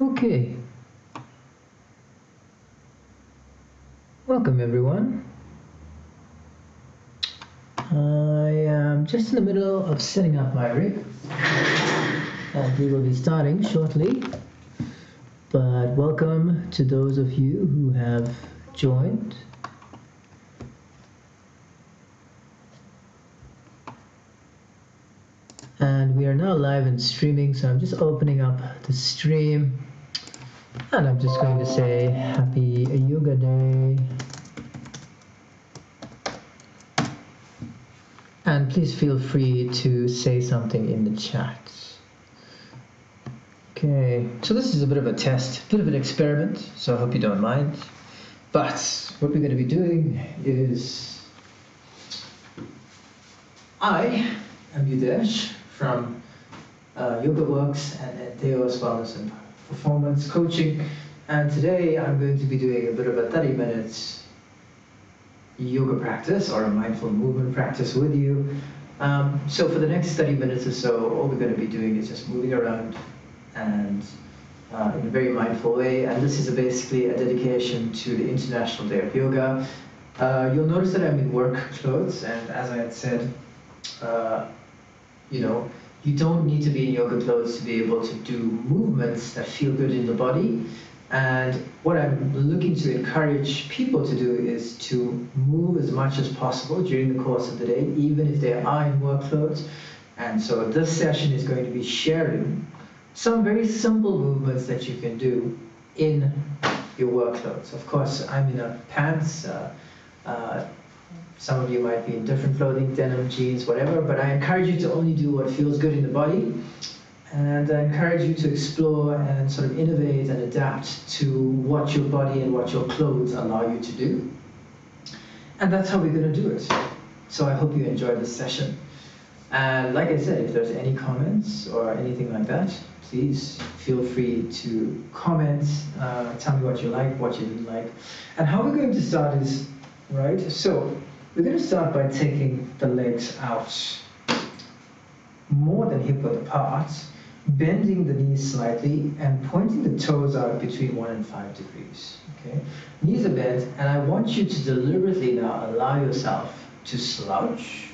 Okay, welcome everyone. I am just in the middle of setting up my rig and we will be starting shortly. But welcome to those of you who have joined. And we are now live and streaming, so I'm just opening up the stream and I'm just going to say happy yoga day. And please feel free to say something in the chat. Okay, so this is a bit of a test, a bit of an experiment, so I hope you don't mind. But what we're going to be doing is I am Yudesh from Yoga Works and N-THEOS Wellness and Performance Coaching, and today I'm going to be doing a bit of a 30-minute yoga practice or a mindful movement practice with you. So for the next 30 minutes or so, all we're going to be doing is just moving around and in a very mindful way, and this is basically a dedication to the International Day of Yoga. You'll notice that I'm in work clothes, and as I had said, you don't need to be in yoga clothes to be able to do movements that feel good in the body. And what I'm looking to encourage people to do is to move as much as possible during the course of the day, even if they are in work clothes. And so this session is going to be sharing some very simple movements that you can do in your work clothes. Of course, I'm in a pants. Some of you might be in different clothing, denim, jeans, whatever, but I encourage you to only do what feels good in the body. And I encourage you to explore and sort of innovate and adapt to what your body and what your clothes allow you to do. And that's how we're going to do it. So I hope you enjoy this session. And like I said, if there's any comments or anything like that, please feel free to comment, tell me what you like, what you didn't like. And how we're going to start is, right, so we're going to start by taking the legs out more than hip width apart, bending the knees slightly and pointing the toes out between 1 and 5 degrees. Okay, knees are bent, and I want you to deliberately now allow yourself to slouch.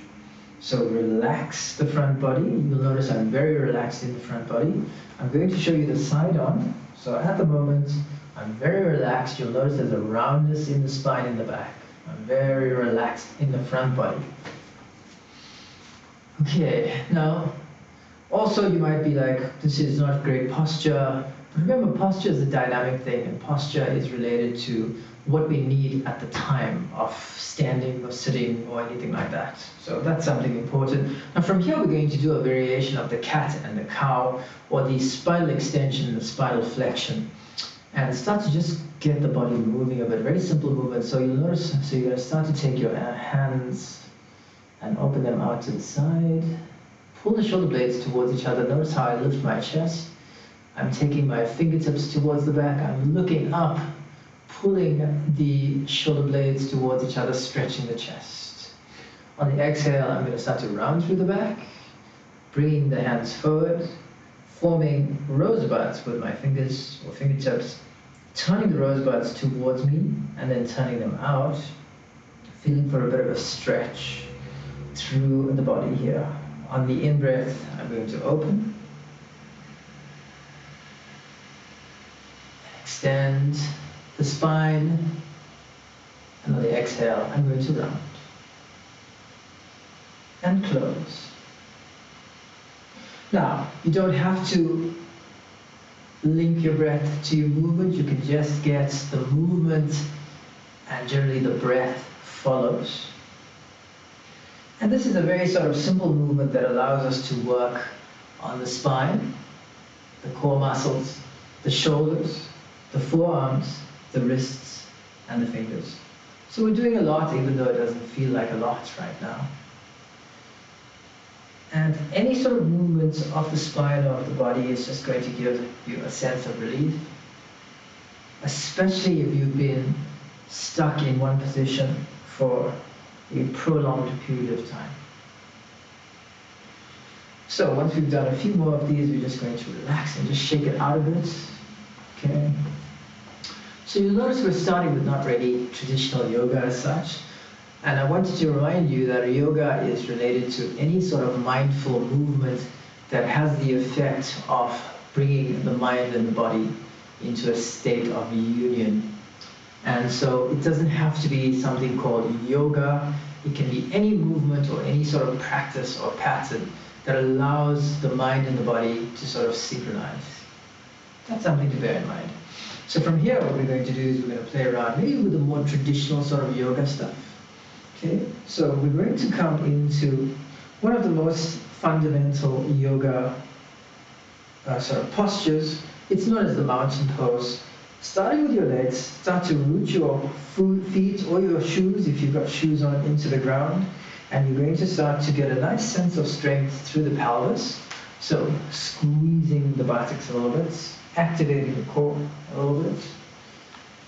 So relax the front body. You'll notice I'm very relaxed in the front body. I'm going to show you the side on. So at the moment, I'm very relaxed. You'll notice there's a roundness in the spine in the back. I'm very relaxed in the front body. Okay, now, also you might be like, this is not great posture. Remember, posture is a dynamic thing, and posture is related to what we need at the time of standing or sitting or anything like that. So that's something important. Now from here, we're going to do a variation of the cat and the cow, or the spinal extension and the spinal flexion, and start to just get the body moving a bit. Very simple movement. So you'll notice, so you're going to start to take your hands and open them out to the side. Pull the shoulder blades towards each other. Notice how I lift my chest. I'm taking my fingertips towards the back. I'm looking up, pulling the shoulder blades towards each other, stretching the chest. On the exhale, I'm going to start to round through the back, bringing the hands forward, forming rosebuds with my fingers or fingertips, turning the rosebuds towards me and then turning them out, feeling for a bit of a stretch through the body here. On the in-breath, I'm going to open, extend the spine, and on the exhale, I'm going to round and close. Now, you don't have to link your breath to your movement. You can just get the movement, and generally the breath follows. And this is a very sort of simple movement that allows us to work on the spine, the core muscles, the shoulders, the forearms, the wrists, and the fingers. So we're doing a lot, even though it doesn't feel like a lot right now. And any sort of movements of the spine or of the body is just going to give you a sense of relief, especially if you've been stuck in one position for a prolonged period of time. So once we've done a few more of these, we're just going to relax and just shake it out a bit. Okay. So you'll notice we're starting with not really traditional yoga as such. And I wanted to remind you that yoga is related to any sort of mindful movement that has the effect of bringing the mind and the body into a state of union. And so it doesn't have to be something called yoga. It can be any movement or any sort of practice or pattern that allows the mind and the body to sort of synchronize. That's something to bear in mind. So from here, what we're going to do is we're going to play around maybe with the more traditional sort of yoga stuff. Okay, so we're going to come into one of the most fundamental yoga sort of postures. It's known as the mountain pose. Starting with your legs, start to root your feet or your shoes, if you've got shoes on, into the ground. And you're going to start to get a nice sense of strength through the pelvis. So squeezing the buttocks a little bit, activating the core a little bit.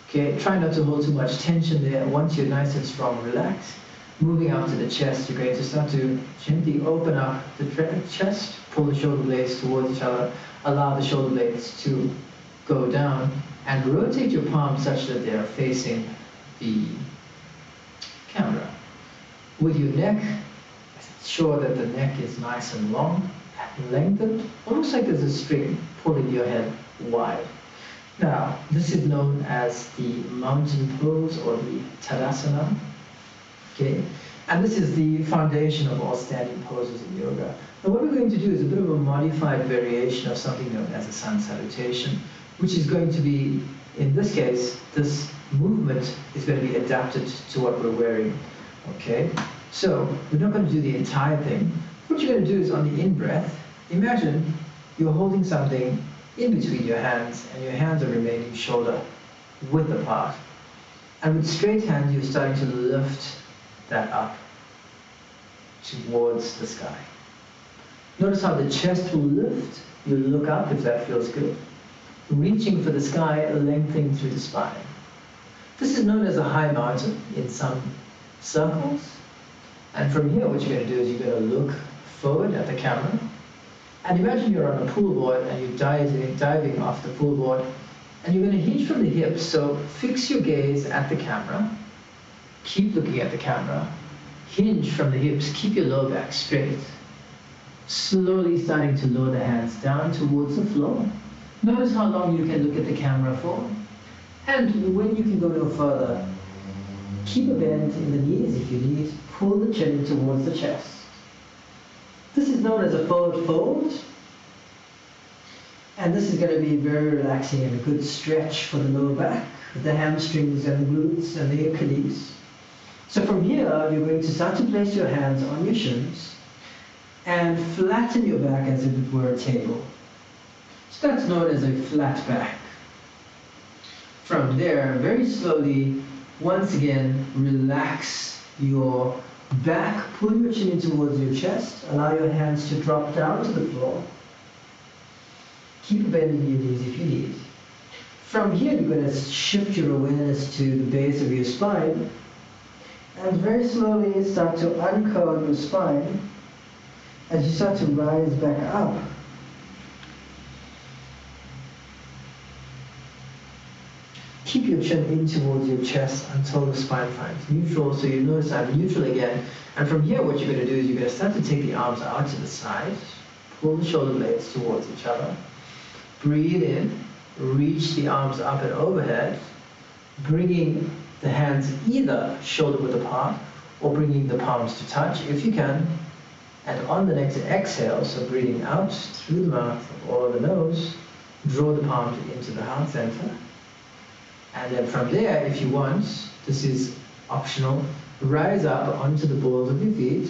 Okay, try not to hold too much tension there. Once you're nice and strong, relax. Moving up to the chest, you're going to start to gently open up the chest, pull the shoulder blades towards each other, allow the shoulder blades to go down, and rotate your palms such that they are facing the camera. With your neck, ensure that the neck is nice and long, lengthened, almost like there's a string pulling your head wide. Now, this is known as the mountain pose or the Tadasana. Okay, and this is the foundation of all standing poses in yoga. Now, what we're going to do is a bit of a modified variation of something known as a sun salutation, which is going to be, in this case, this movement is going to be adapted to what we're wearing. Okay, so we're not going to do the entire thing. What you're going to do is on the in-breath, imagine you're holding something in between your hands and your hands are remaining shoulder width apart. And with straight hands, you're starting to lift that up towards the sky. Notice how the chest will lift. You look up if that feels good. Reaching for the sky, lengthening through the spine. This is known as a high mountain in some circles. And from here, what you're going to do is you're going to look forward at the camera. And imagine you're on a pool board and you're diving off the pool board. And you're going to hinge from the hips. So fix your gaze at the camera. Keep looking at the camera. Hinge from the hips. Keep your lower back straight. Slowly starting to lower the hands down towards the floor. Notice how long you can look at the camera for. And when you can go no further, keep a bend in the knees if you need. Pull the chin towards the chest. This is known as a forward fold. And this is going to be very relaxing and a good stretch for the lower back, the hamstrings and the glutes and the Achilles. So from here, you're going to start to place your hands on your shins and flatten your back as if it were a table. So that's known as a flat back. From there, very slowly, once again, relax your back, pull your chin in towards your chest, allow your hands to drop down to the floor. Keep bending your knees if you need. From here, you're going to shift your awareness to the base of your spine and very slowly start to uncurl your spine as you start to rise back up. Keep your chin in towards your chest until the spine finds neutral. So you notice I'm neutral again. And from here, what you're going to do is you're going to start to take the arms out to the side, pull the shoulder blades towards each other. Breathe in, reach the arms up and overhead, bringing the hands either shoulder width apart or bringing the palms to touch if you can. And on the next exhale, so breathing out through the mouth or the nose, draw the palms into the heart center. And then from there, if you want, this is optional, rise up onto the balls of your feet,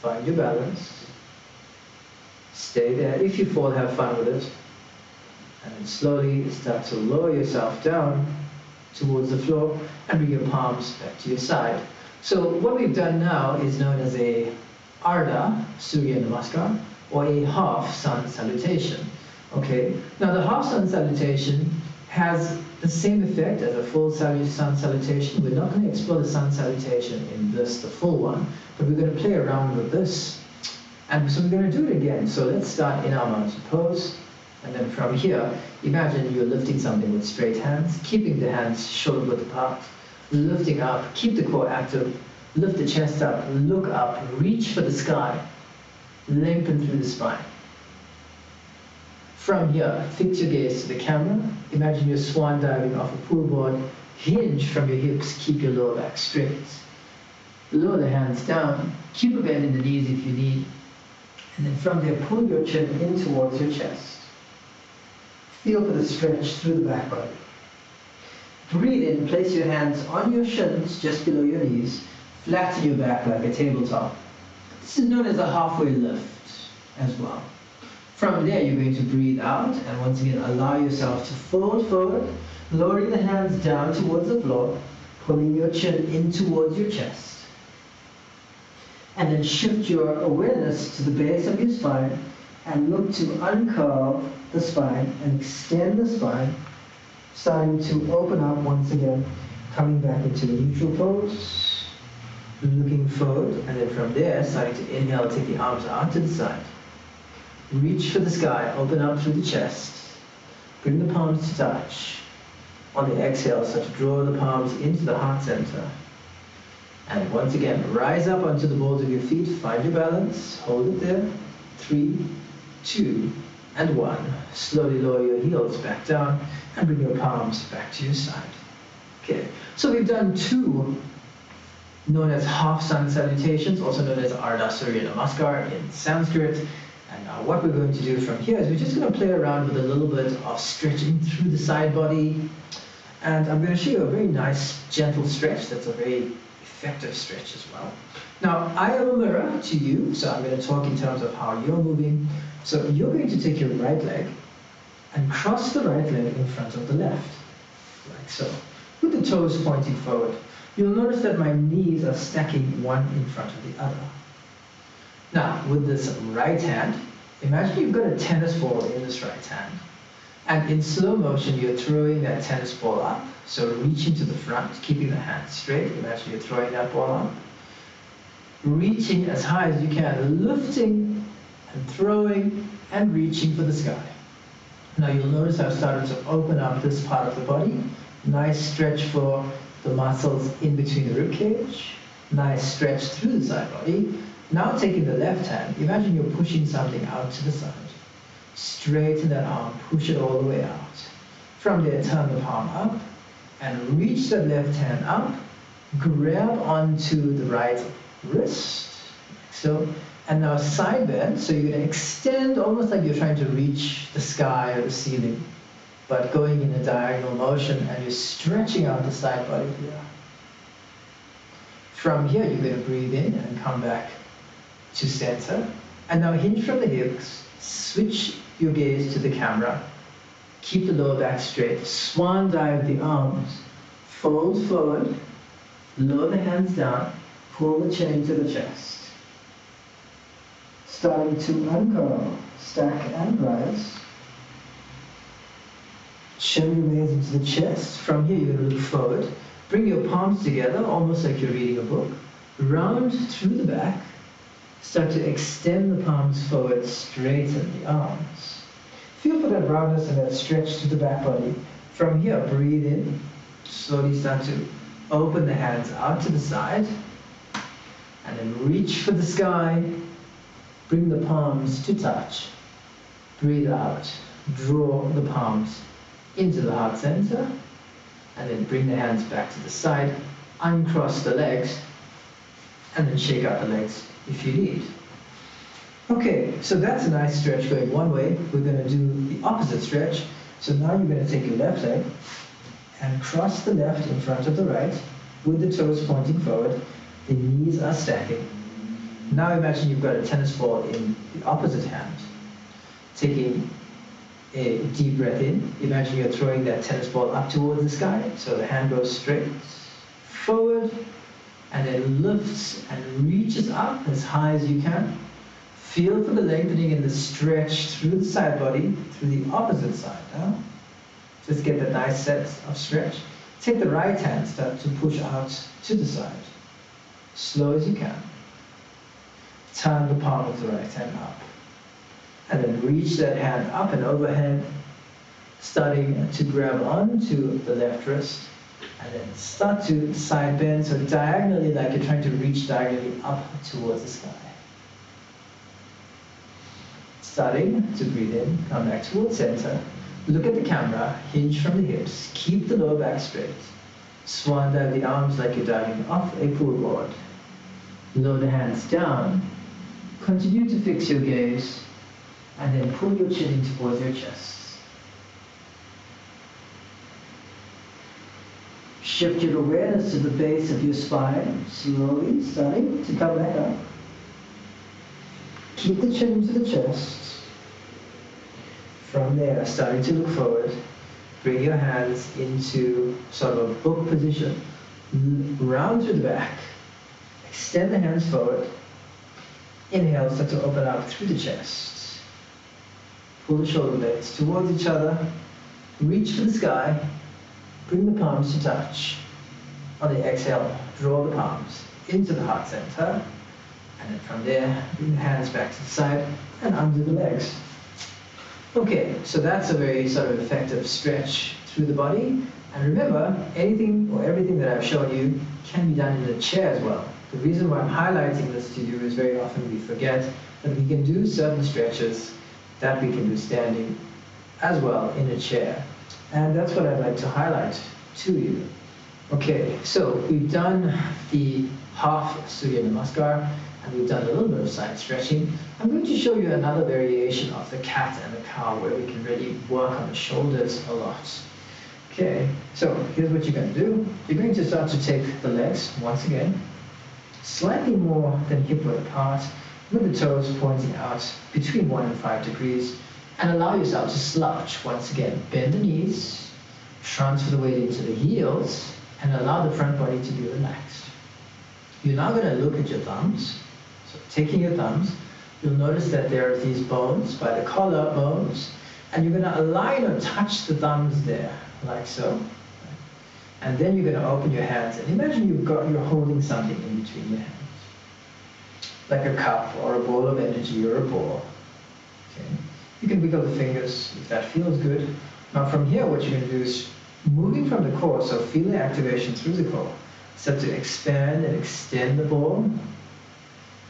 find your balance, stay there. If you fall, have fun with it. And then slowly start to lower yourself down towards the floor and bring your palms back to your side. So what we've done now is known as a Ardha Surya Namaskar or a half sun salutation. Okay, now the half sun salutation has the same effect as a full sun salutation. We're not going to explore the sun salutation in this, the full one, but we're going to play around with this. And so we're going to do it again. So let's start in our mountain pose. And then from here, imagine you're lifting something with straight hands, keeping the hands shoulder width apart, lifting up, keep the core active, lift the chest up, look up, reach for the sky, lengthen through the spine. From here, fix your gaze to the camera. Imagine you're swan diving off a pool board. Hinge from your hips, keep your lower back straight. Lower the hands down, keep a bend in the knees if you need. And then from there, pull your chin in towards your chest. Feel for the stretch through the back body. Breathe in, place your hands on your shins, just below your knees. Flatten your back like a tabletop. This is known as a halfway lift as well. From there, you're going to breathe out, and once again, allow yourself to fold forward, lowering the hands down towards the floor, pulling your chin in towards your chest. And then shift your awareness to the base of your spine, and look to uncurve the spine and extend the spine, starting to open up once again, coming back into the neutral pose, looking forward, and then from there, starting to inhale, take the arms out to the side. Reach for the sky, open up through the chest. Bring the palms to touch. On the exhale, start to draw the palms into the heart center. And once again, rise up onto the balls of your feet. Find your balance. Hold it there. 3, 2, and 1. Slowly lower your heels back down and bring your palms back to your side. Okay, so we've done 2 known as half sun salutations, also known as Ardha Surya Namaskar in Sanskrit. And now what we're going to do from here is we're just going to play around with a little bit of stretching through the side body. And I'm going to show you a very nice, gentle stretch that's a very effective stretch as well. Now, I am a mirror to you, so I'm going to talk in terms of how you're moving. So you're going to take your right leg and cross the right leg in front of the left, like so, with the toes pointing forward. You'll notice that my knees are stacking one in front of the other. Now, with this right hand, imagine you've got a tennis ball in this right hand. And in slow motion, you're throwing that tennis ball up. So reaching to the front, keeping the hand straight. Imagine you're throwing that ball up. Reaching as high as you can, lifting and throwing and reaching for the sky. Now you'll notice I've started to open up this part of the body. Nice stretch for the muscles in between the rib cage. Nice stretch through the side body. Now taking the left hand, imagine you're pushing something out to the side. Straighten that arm, push it all the way out. From there, turn the palm up and reach the left hand up. Grab onto the right wrist, like so. And now side bend, so you're going to extend almost like you're trying to reach the sky or the ceiling, but going in a diagonal motion, and you're stretching out the side body here. From here, you're going to breathe in and come back to center. And now hinge from the hips, switch your gaze to the camera, keep the lower back straight, swan dive the arms, fold forward, lower the hands down, pull the chin into the chest. Starting to uncurl, stack and rise. Chin remains into the chest. From here, you're going to look forward. Bring your palms together, almost like you're reading a book. Round through the back. Start to extend the palms forward, straighten the arms. Feel for that roundness and that stretch to the back body. From here, breathe in. Slowly start to open the hands out to the side. And then reach for the sky. Bring the palms to touch. Breathe out. Draw the palms into the heart center. And then bring the hands back to the side. Uncross the legs. And then shake out the legs if you need. Okay, so that's a nice stretch going one way. We're going to do the opposite stretch. So now you're going to take your left leg and cross the left in front of the right with the toes pointing forward. The knees are stacking. Now imagine you've got a tennis ball in the opposite hand. Taking a deep breath in. Imagine you're throwing that tennis ball up towards the sky. So the hand goes straight forward and then lifts and reaches up as high as you can. Feel for the lengthening and the stretch through the side body, through the opposite side now. Just get that nice set of stretch. Take the right hand, start to push out to the side. Slow as you can. Turn the palm of the right hand up. And then reach that hand up and overhead, starting to grab onto the left wrist. And then start to side bend, so diagonally, like you're trying to reach diagonally up towards the sky. Starting to breathe in, come back towards center. Look at the camera, hinge from the hips, keep the lower back straight. Swan dive the arms like you're diving off a pool board. Lower the hands down. Continue to fix your gaze, and then pull your chin in towards your chest. Shift your awareness to the base of your spine, slowly starting to come back up. Keep the chin to the chest. From there, starting to look forward, bring your hands into sort of a book position. Round through the back. Extend the hands forward. Inhale, start to open up through the chest. Pull the shoulder blades towards each other. Reach for the sky. Bring the palms to touch. On the exhale, draw the palms into the heart center. And then from there, bring the hands back to the side and under the legs. Okay, so that's a very sort of effective stretch through the body. And remember, anything or everything that I've shown you can be done in the chair as well. The reason why I'm highlighting this to you is very often we forget that we can do certain stretches that we can do standing as well in a chair. And that's what I'd like to highlight to you. Okay, so we've done the half Surya Namaskar, and we've done a little bit of side stretching. I'm going to show you another variation of the cat and the cow where we can really work on the shoulders a lot. Okay, so here's what you're going to do. You're going to start to take the legs, once again, slightly more than hip width apart, with the toes pointing out between 1 and 5 degrees, and allow yourself to slouch. Once again, bend the knees, transfer the weight into the heels, and allow the front body to be relaxed. You're now going to look at your thumbs. So taking your thumbs, you'll notice that there are these bones by the collar bones, and you're going to align or touch the thumbs there, like so. And then you're going to open your hands, and imagine you're holding something in between your hands, like a cup or a ball of energy or a ball. Okay. You can wiggle the fingers if that feels good. Now from here, what you're going to do is moving from the core, so feel the activation through the core. Start to expand and extend the ball.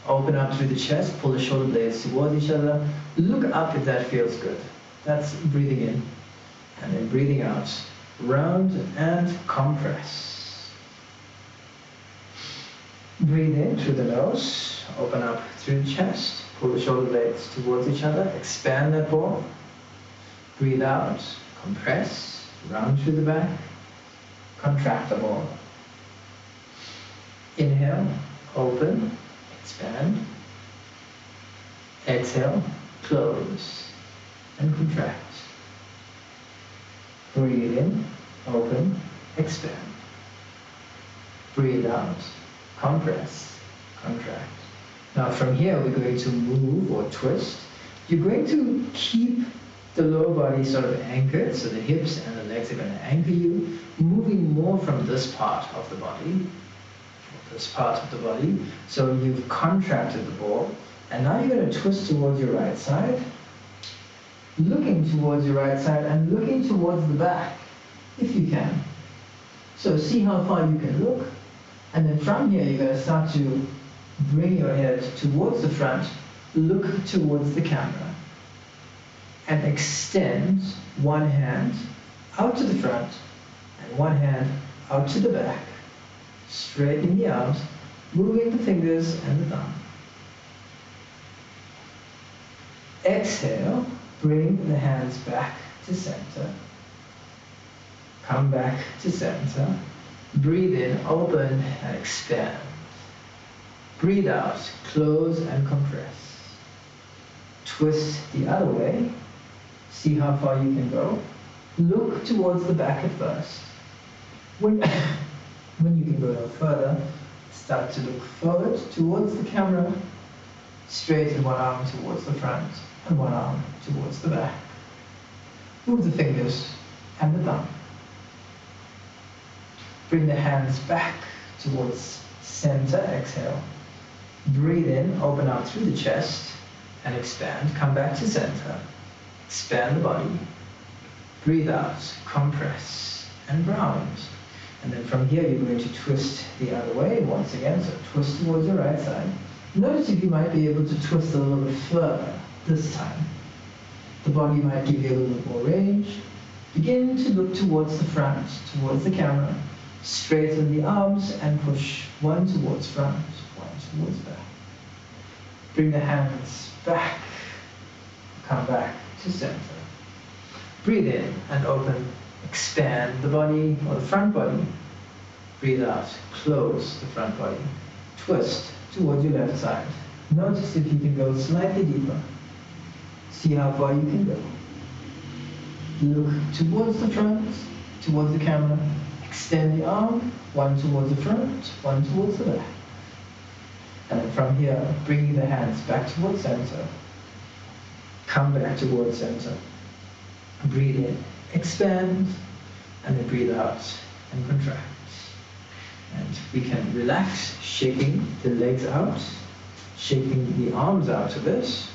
Open up through the chest, pull the shoulder blades towards each other. Look up if that feels good. That's breathing in. And then breathing out. Round and compress. Breathe in through the nose. Open up through the chest. Pull the shoulder blades towards each other. Expand that ball. Breathe out. Compress. Round through the back. Contract the ball. Inhale. Open. Expand. Exhale. Close. And contract. Breathe in, open, expand. Breathe out, compress, contract. Now from here we're going to move or twist. You're going to keep the lower body sort of anchored, so the hips and the legs are going to anchor you, moving more from this part of the body, So you've contracted the ball, and now you're going to twist towards your right side, looking towards your right side and looking towards the back, if you can. So see how far you can look, and then from here you're going to start to bring your head towards the front, look towards the camera, and extend one hand out to the front and one hand out to the back, straightening the arms, moving the fingers and the thumb. Exhale. Bring the hands back to center. Come back to center. Breathe in, open and expand. Breathe out, close and compress. Twist the other way. See how far you can go. Look towards the back at first. When you can go no further, start to look forward towards the camera. Straighten one arm towards the front and one arm towards the back. Move the fingers and the thumb. Bring the hands back towards center, exhale. Breathe in, open out through the chest. and expand. Come back to center. Expand the body. Breathe out, compress, and round. And then from here, you're going to twist the other way once again. So twist towards your right side. Notice if you might be able to twist a little bit further this time. The body might give you a little bit more range. Begin to look towards the front, towards the camera. Straighten the arms and push one towards front, one towards back. Bring the hands back. Come back to center. Breathe in and open. Expand the body or the front body. Breathe out. Close the front body. Twist towards your left side. Notice if you can go slightly deeper. See how far you can go. Look towards the front, towards the camera. Extend the arm, one towards the front, one towards the back. And then from here, bringing the hands back towards center. Come back towards center. Breathe in, expand, and then breathe out and contract. And we can relax, shaking the legs out, shaking the arms out of this.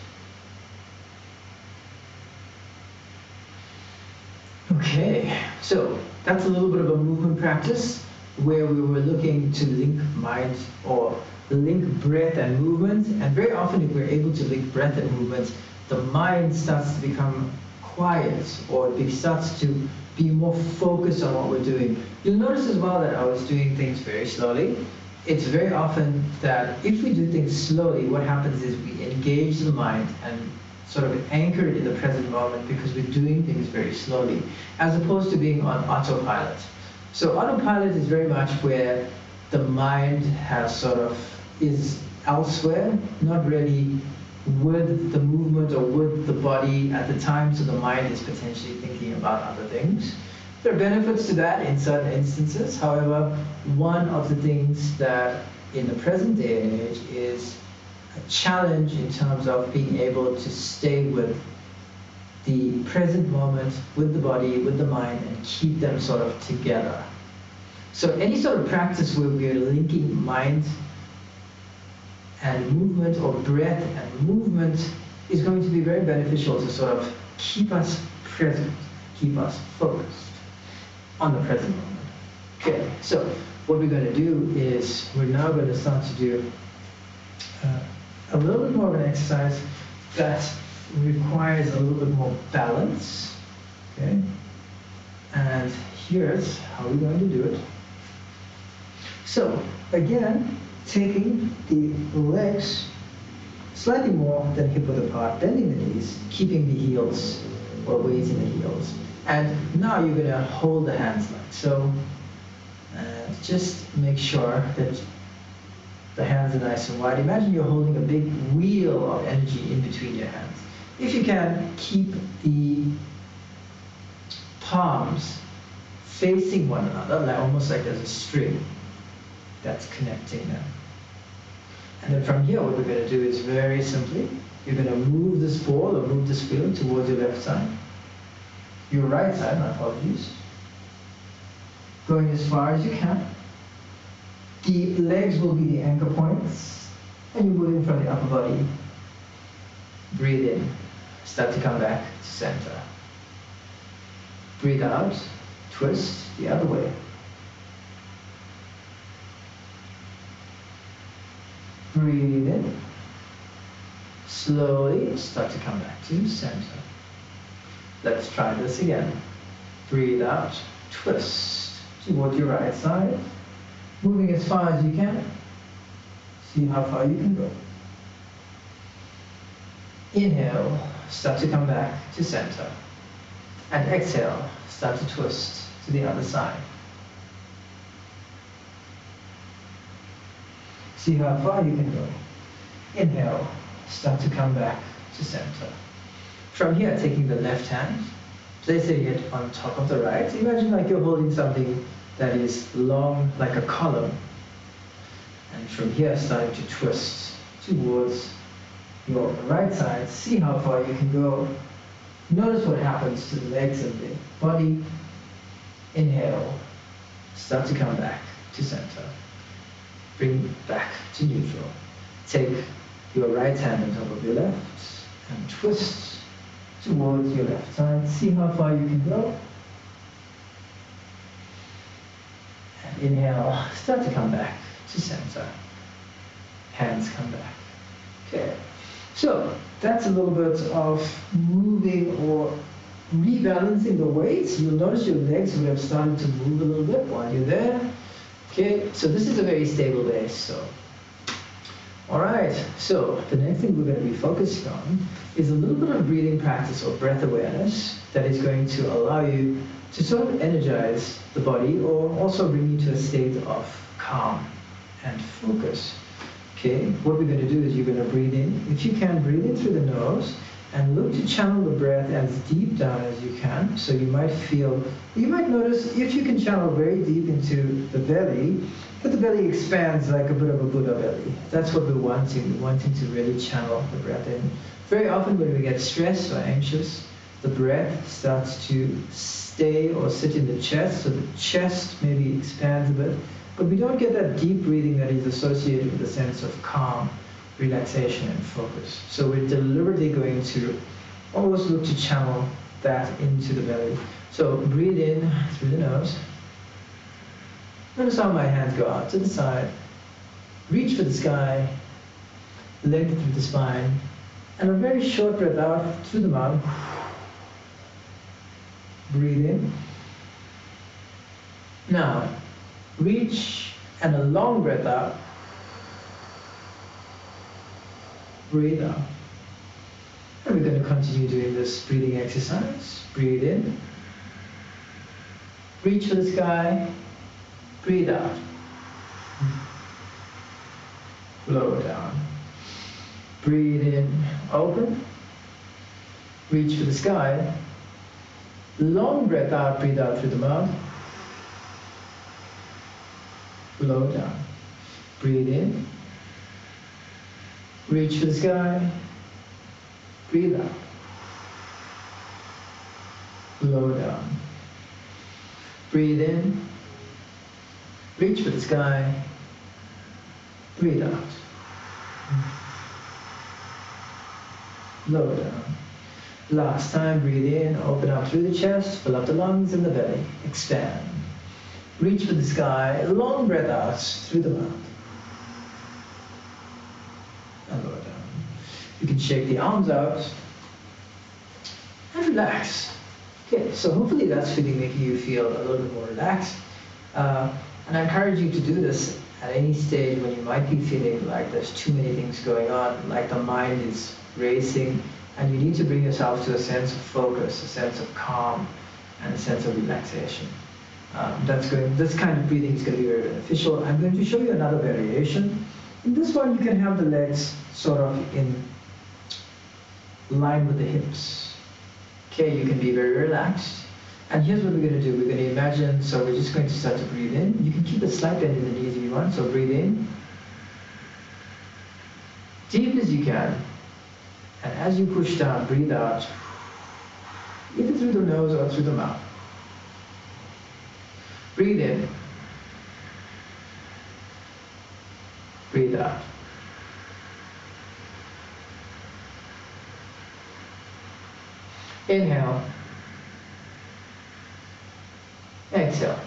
Okay, so that's a little bit of a movement practice where we were looking to link mind or link breath and movement. And very often if we're able to link breath and movement, the mind starts to become quiet, or it starts to be more focused on what we're doing. You'll notice as well that I was doing things very slowly. It's very often that if we do things slowly, what happens is we engage the mind and sort of anchored in the present moment because we're doing things very slowly, as opposed to being on autopilot. So autopilot is very much where the mind has sort of is elsewhere, not really with the movement or with the body at the time, so the mind is potentially thinking about other things. There are benefits to that in certain instances. However, one of the things that in the present day and age is a challenge in terms of being able to stay with the present moment, with the body, with the mind, and keep them sort of together. So any sort of practice where we are linking mind and movement, or breath and movement, is going to be very beneficial to sort of keep us present, keep us focused on the present moment. Okay, so what we're going to do is we're now going to start to do a little bit more of an exercise that requires a little bit more balance. Okay, and here's how we're going to do it. So again, taking the legs slightly more than hip width apart, bending the knees, keeping the heels or weights in the heels. And now you're going to hold the hands like so. And just make sure that the hands are nice and wide. Imagine you're holding a big wheel of energy in between your hands. If you can, keep the palms facing one another, like almost like there's a string that's connecting them. And then from here, what we're going to do is very simply, you're going to move this ball or move this wheel towards your left side. Your right side, my apologies. Going as far as you can. The legs will be the anchor points, and you're moving from the upper body. Breathe in. Start to come back to center. Breathe out. Twist the other way. Breathe in. Slowly start to come back to center. Let's try this again. Breathe out. Twist towards your right side. Moving as far as you can. See how far you can go. Inhale. Start to come back to center. And exhale. Start to twist to the other side. See how far you can go. Inhale, start to come back to center. From here, taking the left hand, placing it on top of the right. Imagine like you're holding something that is long, like a column. And from here, starting to twist towards your right side. See how far you can go. Notice what happens to the legs and the body. Inhale, start to come back to center. Bring back to neutral. Take your right hand on top of your left. and twist towards your left side. See how far you can go. And inhale, start to come back to center. Hands come back. Okay, so that's a little bit of moving or rebalancing the weights. You'll notice your legs would have started to move a little bit while you're there. Okay, so this is a very stable base. So, all right, so the next thing we're going to be focusing on is a little bit of breathing practice or breath awareness that is going to allow you to sort of energize the body or also bring you to a state of calm and focus. Okay, what we're going to do is you're going to breathe in. If you can, breathe in through the nose and look to channel the breath as deep down as you can. So you might notice if you can channel very deep into the belly, that the belly expands like a bit of a Buddha belly. That's what we're wanting. We're wanting to really channel the breath in. Very often when we get stressed or anxious, the breath starts to stay or sit in the chest, so the chest maybe expands a bit. But we don't get that deep breathing that is associated with a sense of calm, relaxation, and focus. So we're deliberately going to almost look to channel that into the belly. So breathe in through the nose. Notice how my hands go out to the side. Reach for the sky, length through the spine, and a very short breath out through the mouth. Breathe in. Now, reach and a long breath out. Breathe out. And we're going to continue doing this breathing exercise. Breathe in. Reach for the sky. Breathe out. Lower down. Breathe in. Open. Reach for the sky. Long breath out. Breathe out through the mouth. Lower down. Breathe in. Reach for the sky. Breathe out. Lower down. Breathe in. Reach for the sky. Breathe out. Lower down. Last time, breathe in, open up through the chest, fill up the lungs and the belly. Expand. Reach for the sky, long breath out through the mouth. And lower down. You can shake the arms out and relax. Okay, so hopefully that's making you feel a little bit more relaxed. And I encourage you to do this at any stage when you might be feeling like there's too many things going on, like the mind is racing, and you need to bring yourself to a sense of focus, a sense of calm, and a sense of relaxation. This kind of breathing is going to be very beneficial. I'm going to show you another variation. In this one, you can have the legs sort of in line with the hips. Okay, you can be very relaxed. And here's what we're going to do. We're going to imagine, so we're just going to start to breathe in. You can keep a slight bend in the knees if you want. So breathe in, deep as you can. And as you push down, breathe out, either through the nose or through the mouth. Breathe in. Breathe out. Inhale. Exhale.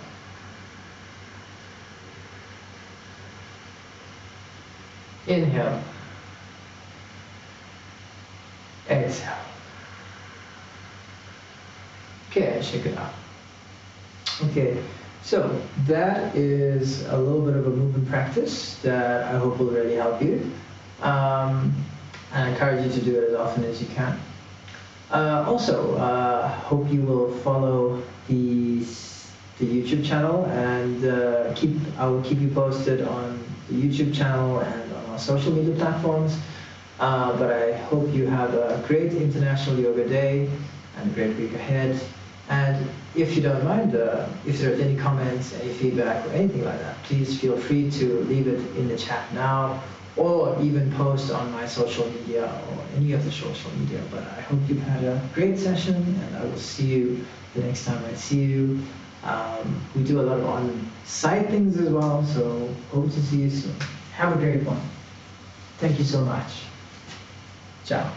Inhale. Exhale. Okay, and shake it out. Okay, so that is a little bit of a movement practice that I hope will really help you. And I encourage you to do it as often as you can. Also, hope you will follow the YouTube channel, and I will keep you posted on the YouTube channel and on our social media platforms. But I hope you have a great International Yoga Day and a great week ahead. And if you don't mind, if there's any comments, any feedback, or anything like that, please feel free to leave it in the chat now, or even post on my social media or any of the social media. But I hope you've had a great session, and I will see you the next time I see you. We do a lot of on-site things as well, so hope to see you soon. Have a great one. Thank you so much. Ciao.